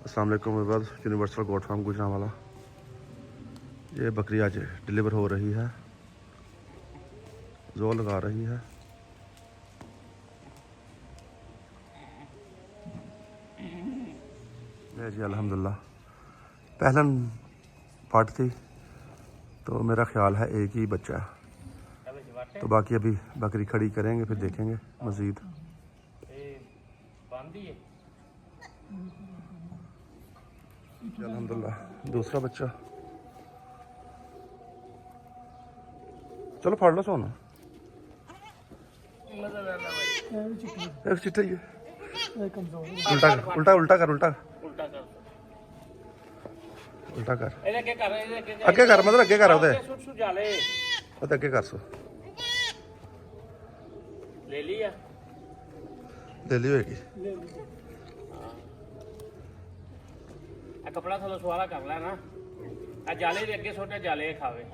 अस्सलाम वालेकुम विवाद यूनिवर्सल गोट फार्म गुजरांवाला। ये बकरी आज डिलीवर हो रही है, जोर लगा रही है। ये जी अल्हम्दुलिल्लाह पहलन पार्ट थी, तो मेरा ख्याल है एक ही बच्चा है, तो बाकी अभी बकरी खड़ी करेंगे फिर देखेंगे मज़ीद। अल्हम्दुलिल्लाह दूसरा बच्चा। चलो फाड़ लो सोना, एक चिट्टा ही है। उल्टा उल्टा उल्टा कर उल्टा उल्टा कर अगे कर मतलब अगे कर अगे कर सो ले ली होगी। कपड़ा थोड़ा सवाला कर लेना जाले दे अगे छोटे जाले खावे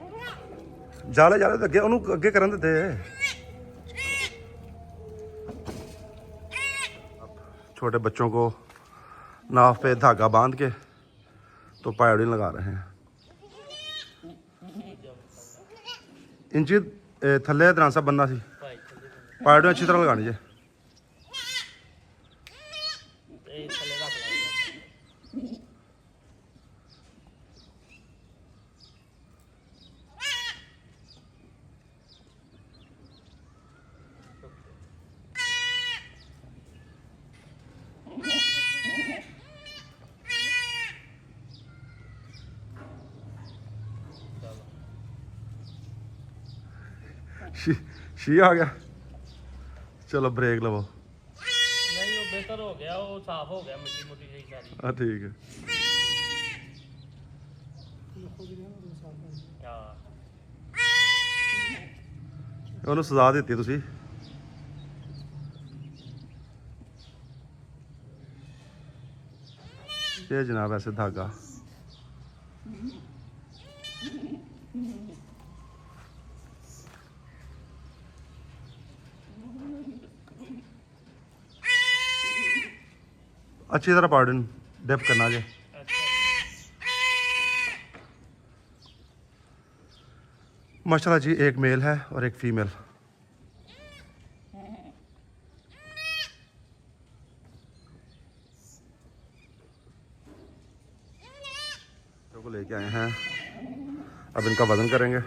जाले जाले अगे ओनू अगे करन दे। छोटे बच्चों को नाफ पे धागा बांध के तो पायोडीन लगा रहे हैं। इंची थले दरांसा बनना सी, पायोडीन अच्छी तरह लगानी है। शी आ गया, चलो ब्रेक लवो। नहीं वो बेहतर हो गया, वो साफ हो गया, मिट्टी मुट्टी यही सारी। हाँ ठीक है। ਉਹਨੂੰ ਸਜ਼ਾ ਦਿੱਤੀ ਤੁਸੀਂ। ये जनाब ऐसे धागा अच्छी तरह पाउडर डिप करना जे। माशाल्लाह जी एक मेल है और एक फीमेल। को लेके आए हैं, अब इनका वजन करेंगे।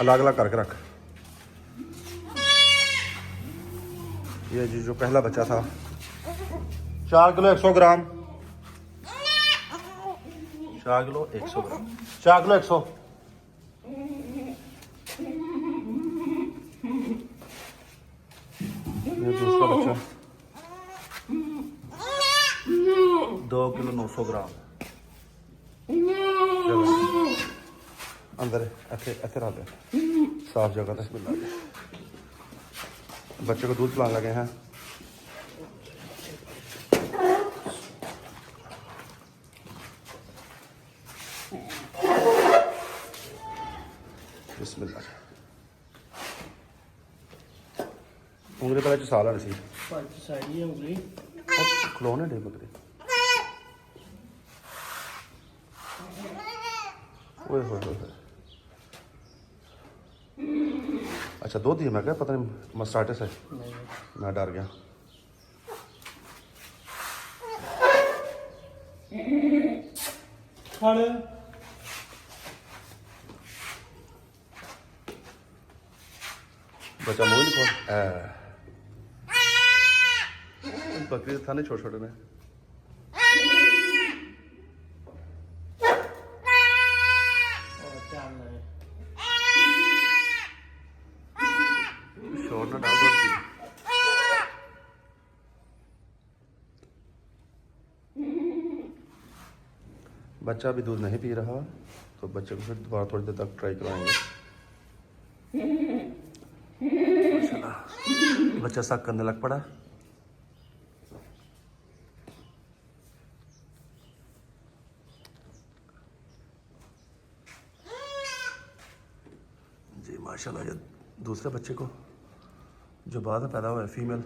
अलग अलग करके रख। ये जी जो पहला बच्चा था 4 किलो 100 ग्राम, 4 किलो 100 ग्राम, 4 किलो 100। ये दूसरा बच्चा 2 किलो 900 ग्राम। अंदर ऐसे रह गया साफ जगह तक मिला। बच्चे को दूध पिलाने लगे हैं। बिस्मिल्लाह। उंगली पहले चसा लेनी सी, खलोने डे बकरी। ओए हो अच्छा दो दिए, मैं क्या पता नहीं मस्टार्टस है, मैं डर गया। बच्चा मुँह नहीं खोल, बकरी था नहीं छोटे छोटे में। शोर ना डाल दो। बच्चा अभी दूध नहीं पी रहा, तो बच्चे को फिर दोबारा थोड़ी देर तक ट्राई कराएंगे। बच्चा सक करने लग पड़ा। माशाल्लाह ये दूसरे बच्चे को जो बाद में पैदा हुआ है फीमेल,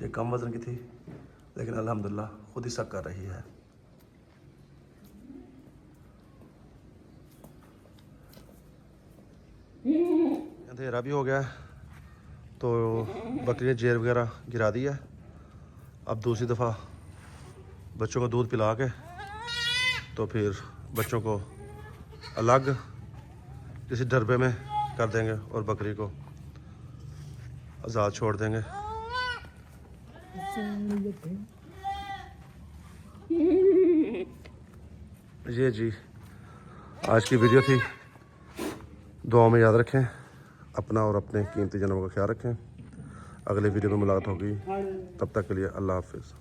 ये कम वज़न की थी लेकिन अल्हम्दुलिल्लाह खुद ही सक कर रही है। अंधेरा भी हो गया है तो बकरी ने जेर वगैरह गिरा दी है। अब दूसरी दफ़ा बच्चों को दूध पिला के तो फिर बच्चों को अलग किसी डरबे में कर देंगे और बकरी को आज़ाद छोड़ देंगे। ये जी आज की वीडियो थी। दुआ में याद रखें, अपना और अपने कीमती जानवरों का ख्याल रखें। अगले वीडियो में मुलाकात होगी, तब तक के लिए अल्लाह हाफिज़।